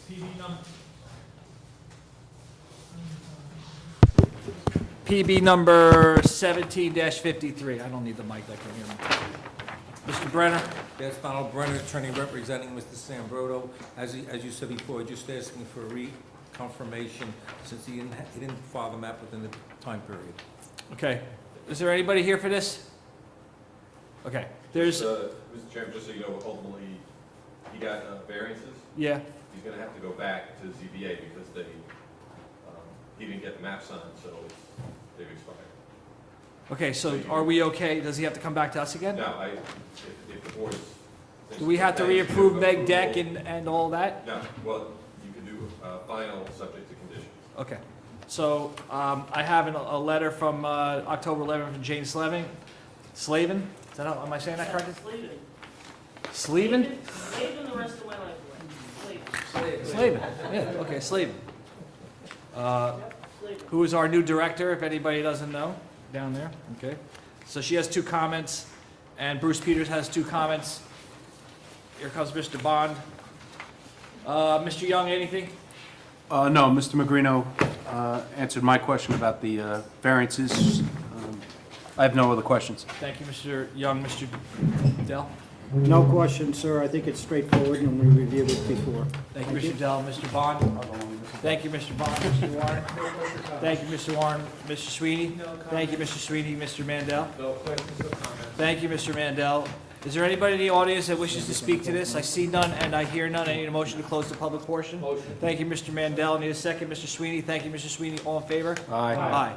PB number 17-53. I don't need the mic, I can hear him. Mr. Brenner? Yes, Donald Brenner, attorney representing Mr. Sambroto. As you said before, just asking for a reconfirmation since he didn't file the map within the time period. Okay. Is there anybody here for this? Okay. There's, Mr. Chairman, just so you know, ultimately, he got variances. yeah. He's gonna have to go back to ZBA because he didn't get the map signed, so they've expired. Okay, so are we okay? Does he have to come back to us again? Now, if the board Do we have to reapprove neg deck and all that? No, well, you can do final subject to conditions. Okay. So I have a letter from October 11th from Jane Slavin. Slavin? Is that how, am I saying that correctly? Slavin. Slavin the rest of my life away. Slavin. Yeah, okay, Slavin. Who is our new director, if anybody doesn't know, down there. Okay. So she has 2 comments, and Bruce Peters has 2 comments. Here comes Mr. Bond. Mr. Young, anything? No, Mr. Magrino answered my question about the variances. I have no other questions. Thank you, Mr. Young. Mr. Dell? No question, sir. I think it's straightforward, and we reviewed it before. Thank you, Mr. Dell. Mr. Bond? Thank you, Mr. Bond. Mr. Warren? Thank you, Mr. Warren. Mr. Sweeney? Thank you, Mr. Sweeney. Mr. Mandel? No questions or comments? Thank you, Mr. Mandel. Is there anybody in the audience that wishes to speak to this? I see none and I hear none. I need a motion to close the public portion. Motion. Thank you, Mr. Mandel. I need a second. Mr. Sweeney. Thank you, Mr. Sweeney. All in favor? Aye. Aye.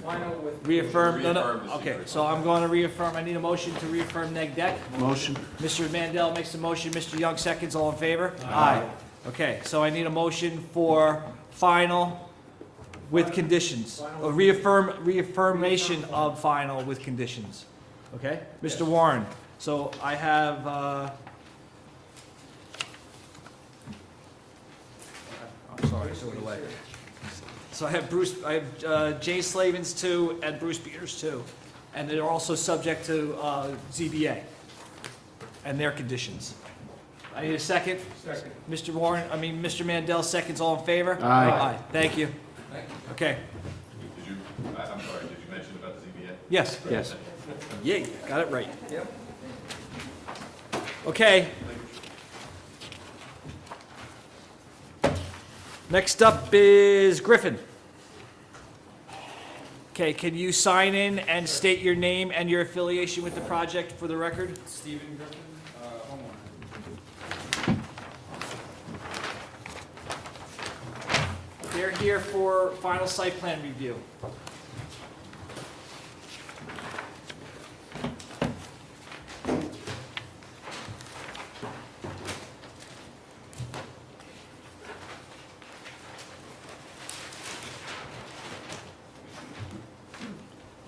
Final with. Reaffirm, no, no, Reaffirm the okay, secret. so I'm going to reaffirm, I need a motion to reaffirm neg deck. Motion? Mr. Mandel makes a motion, Mr. Young seconds, all in favor? Aye. Okay, so I need a motion for final with conditions. A reaffirmation of final with conditions. Okay? Mr. Warren, so I have, I'm sorry, I threw it away. So I have Jay Slavin's 2 and Bruce Peters 2. And they're also subject to ZBA and their conditions. I need a second. Second. Mr. Warren, Mr. Mandel seconds, all in favor? Aye. Thank you. Thank you. Okay. I'm sorry, did you mention about the ZBA? Yes. Yes. Yay, got it right. Yep. Okay. Next up is Griffin. Okay, can you sign in and state your name and your affiliation with the project for the record? Stephen Griffin, homeowner. They're here for final site plan review.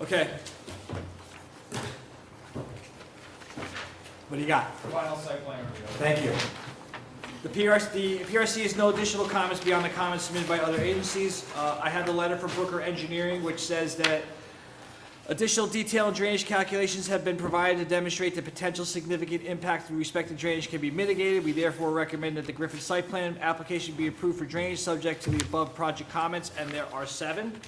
Okay. What do you got? Final site plan review. Thank you. The PRC has no additional comments beyond the comments submitted by other agencies. I have the letter from Brooker Engineering, which says that additional detail and drainage calculations have been provided to demonstrate the potential significant impact with respect to drainage can be mitigated. We therefore recommend that the Griffin site plan application be approved for drainage subject to the above project comments, and there are 7.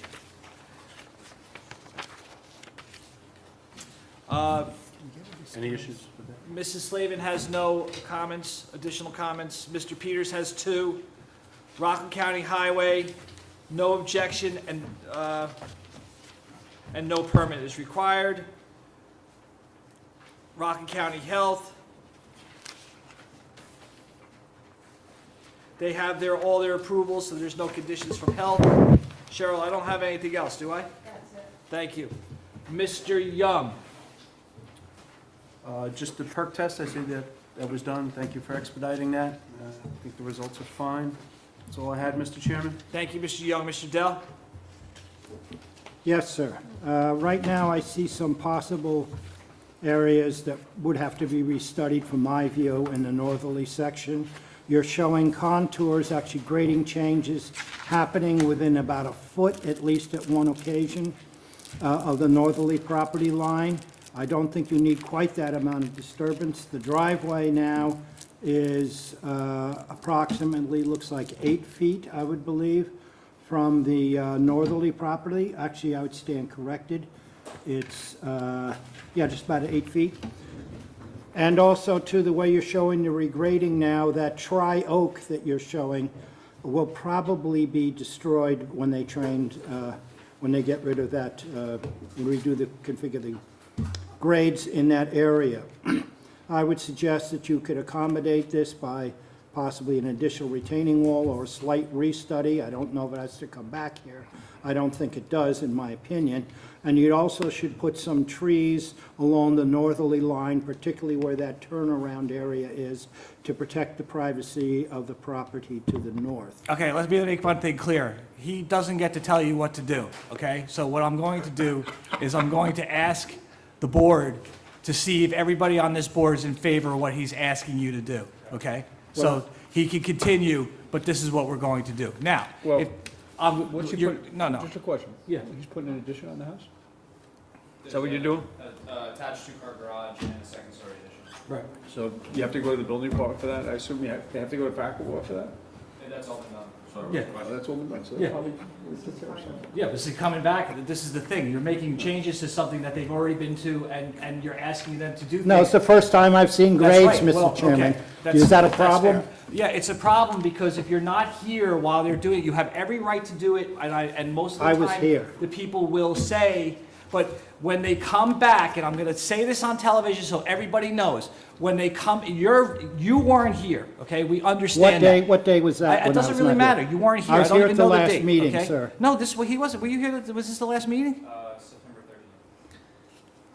Any issues with that? Mrs. Slavin has no comments, additional comments. Mr. Peters has 2. Rockland County Highway, no objection, and no permit is required. Rockland County Health. They have all their approvals, so there's no conditions from health. Cheryl, I don't have anything else, do I? That's it. Thank you. Mr. Young. Just the perk test, I see that was done. Thank you for expediting that. I think the results are fine. That's all I had, Mr. Chairman. Thank you, Mr. Young. Mr. Dell? Yes, sir. Right now, I see some possible areas that would have to be restudied from my view in the northerly section. You're showing contours, actually grading changes happening within about a foot, at least at one occasion, of the northerly property line. I don't think you need quite that amount of disturbance. The driveway now is approximately, looks like 8 feet, I would believe, from the northerly property. Actually, I would stand corrected. It's, yeah, just about 8 feet. And also, to the way you're showing the regrading now, that tri-oak that you're showing will probably be destroyed when they when they get rid of that, configure the grades in that area. I would suggest that you could accommodate this by possibly an additional retaining wall or a slight restudy. I don't know if it has to come back here. I don't think it does, in my opinion. And you also should put some trees along the northerly line, particularly where that turnaround area is, to protect the privacy of the property to the north. Okay, let me make one thing clear. He doesn't get to tell you what to do, okay? So what I'm going to do is I'm going to ask the board to see if everybody on this board is in favor of what he's asking you to do, okay? So he can continue, but this is what we're going to do. Now, Well, if, What's he you're, put- no, no. Just a question. Yeah. He's putting an addition on the house? Is that what you're doing? Attached two-car garage and a second-story addition. Right. So you have to go to the building department for that? I assume they have to go to Packer for that? And that's all been done. So, Yeah. Oh, that's all been done, so Yeah. that's probably, we took care of something. Yeah, but see, coming back, this is the thing. You're making changes to something that they've already been to, and you're asking them to do things. No, it's the first time I've seen That's grades, right. Well, Mr. Chairman. okay. That's- Is that a that's problem? fair. Yeah, it's a problem because if you're not here while they're doing it, you have every right to do it, and most of the I time. was here. The people will say, but when they come back, and I'm gonna say this on television so everybody knows, when they come, you weren't here, okay? We understand that. What day was that? It when I doesn't was really not here? matter. You weren't here. I was don't here even at the know the last date, meeting, okay? sir. No, he wasn't. Were you here? Was this the last meeting? September 30th.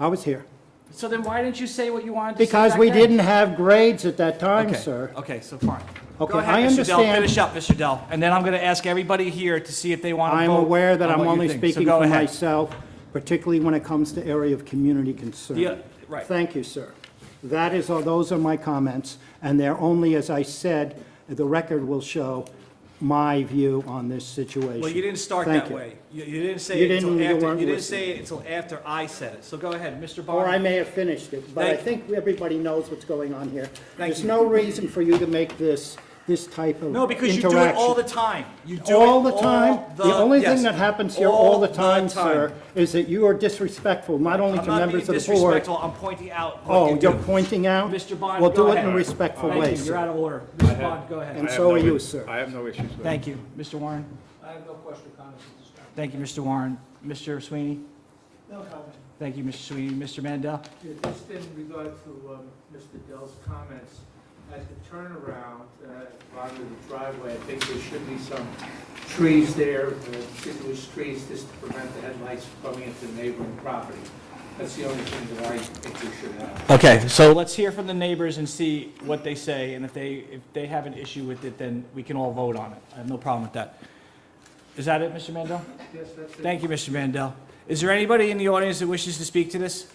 I was here. So then why didn't you say what you wanted to say Because back we then? didn't have grades at that time, Okay. sir. Okay, so fine. Okay, Go ahead, I Mr. Dell. understand. Finish up, Mr. Dell. And then I'm going to ask everybody here to see if they want to vote. I'm aware that on I'm what you only think. So speaking go for ahead. myself, particularly when it comes to area of community concern. Yeah, right. Thank you, sir. Those are my comments, and they're only, as I said, the record will show my view on this situation. Well, you didn't start Thank that you. way. You didn't say You it didn't- until you after, weren't you didn't listening. say it until after I said it. So go ahead, Mr. Or I Barr. may have finished it, but I Thank- think everybody knows what's going on here. Thank There's you. no reason for you to make this type of No, because you do it interaction. all the time. You do All it the time? all The only yes. thing that happens here all the time, time. sir, is that you are disrespectful, not only I'm to not being members of the board. disrespectful. I'm pointing out what Oh, you you're do. pointing out? Mr. Bond, Well, go do it ahead. in a respectful Thank way, you. You're out sir. of order. Mr. Bond, go ahead. And I have so no are you, i- sir. I have no issues with it. Thank you. Mr. Warren? I have no question or comments at this time. Thank you, Mr. Warren. Mr. Sweeney? No comment. Thank you, Mr. Sweeney. Mr. Mandel? Just in regard to Mr. Dell's comments, at the turnaround, along the driveway, I think there should be some trees there, deciduous trees, just to prevent the headlights from coming into the neighboring property. That's the only thing that I think we should have. Okay, so let's hear from the neighbors and see what they say, and if they have an issue with it, then we can all vote on it. I have no problem with that. Is that it, Mr. Mandel? Yes, that's it. Thank you, Mr. Mandel. Is there anybody in the audience that wishes to speak to this?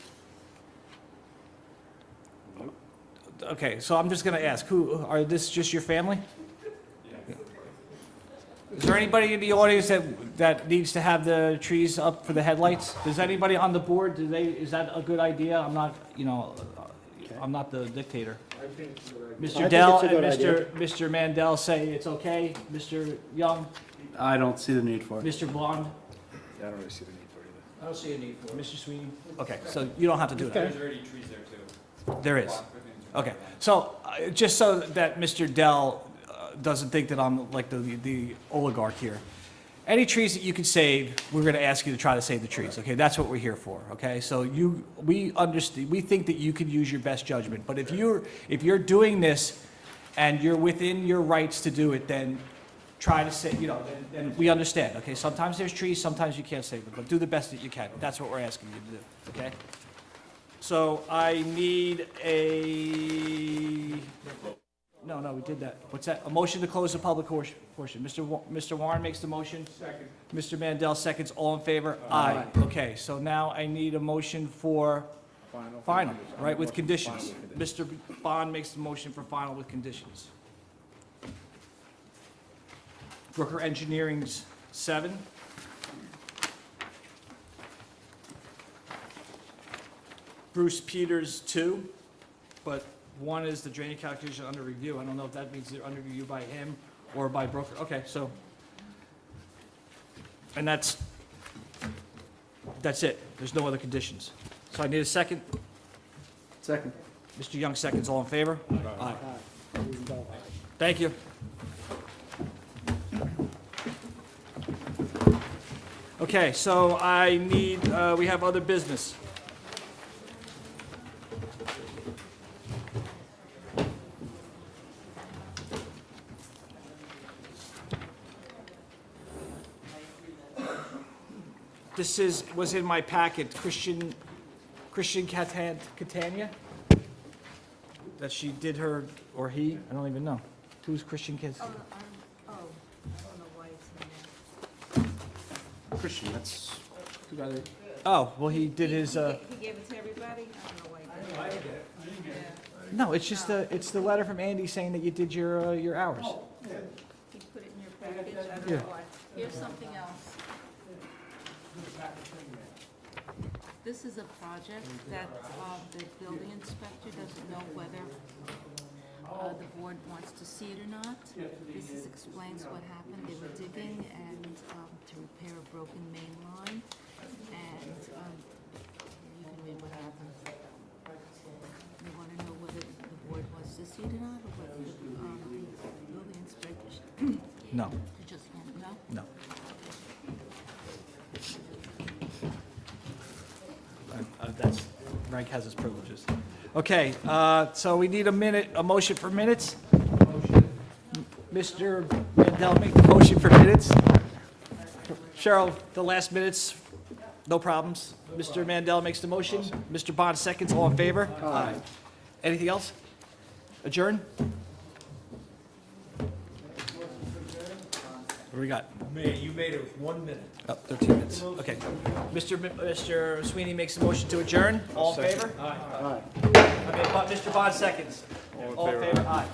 Okay, so I'm just gonna ask, are this just your family? Is there anybody in the audience that needs to have the trees up for the headlights? Does anybody on the board, is that a good idea? I'm not, I'm not the dictator. I think it's a good idea. Mr. think Dell it's a and good Mr. Mandel say it's okay. Mr. Young, I don't see the need for it. Mr. Blonde, Yeah, I don't really see the need for it either. I don't see a need for it. Mr. Sweeney? Okay, so you don't have to do that. There's already trees there too. There is. Okay, so, just so that Mr. Dell doesn't think that I'm like the oligarch here. Any trees that you can save, we're gonna ask you to try to save the trees, okay? That's what we're here for, okay? So we understand, we think that you can use your best judgment, but if you're doing this and you're within your rights to do it, then try to say, then we understand, okay? Sometimes there's trees, sometimes you can't save them, but do the best that you can. That's what we're asking you to do, okay? So I need no, we did that. What's that? A motion to close the public portion. Mr. Warren makes the motion. Second. Mr. Mandel seconds. All in favor? Aye. Okay, so now I need a motion for final, right, with conditions. Mr. Bond makes the motion for final with conditions. Brooker Engineering's 7. Bruce Peters, 2, but one is the drainage calculation under review. I don't know if that means they're under review by him or by broker. Okay, so, and that's it. There's no other conditions. So I need a second. Second. Mr. Young seconds. All in favor? Aye. Thank you. Okay, so I need, we have other business. This was in my packet, Christian Catania? That she did her, or he, I don't even know. Who's Christian Catania? I don't know why it's in there. Christian, that's the guy that... Oh, well, he did his, He gave it to everybody? I don't know why he did it. Yeah. no, it's just it's the letter from Andy saying that you did your hours. He put it in your package, I don't Yeah. know why. Here's something else. This is a project that the building inspector doesn't know whether the board wants to see it or not. This explains what happened. They were digging and to repair a broken main line, and you can read what happened. They want to know whether the board wants to see it or not, or whether the building inspector should. No. You just want to know? No. That's, Frank has his privileges. Okay, so we need a motion for minutes. Mr. Mandel, make the motion for minutes. Cheryl, the last minutes, no problems. Mr. Mandel makes the motion. Mr. Bond seconds, all in favor? Aye. Anything else? Adjourn? What do we got? You made it with 1 minute. Oh, 13 minutes, okay. Mr. Sweeney makes a motion to adjourn, all in favor? Aye. I mean, Mr. Bond seconds. All in favor? Aye.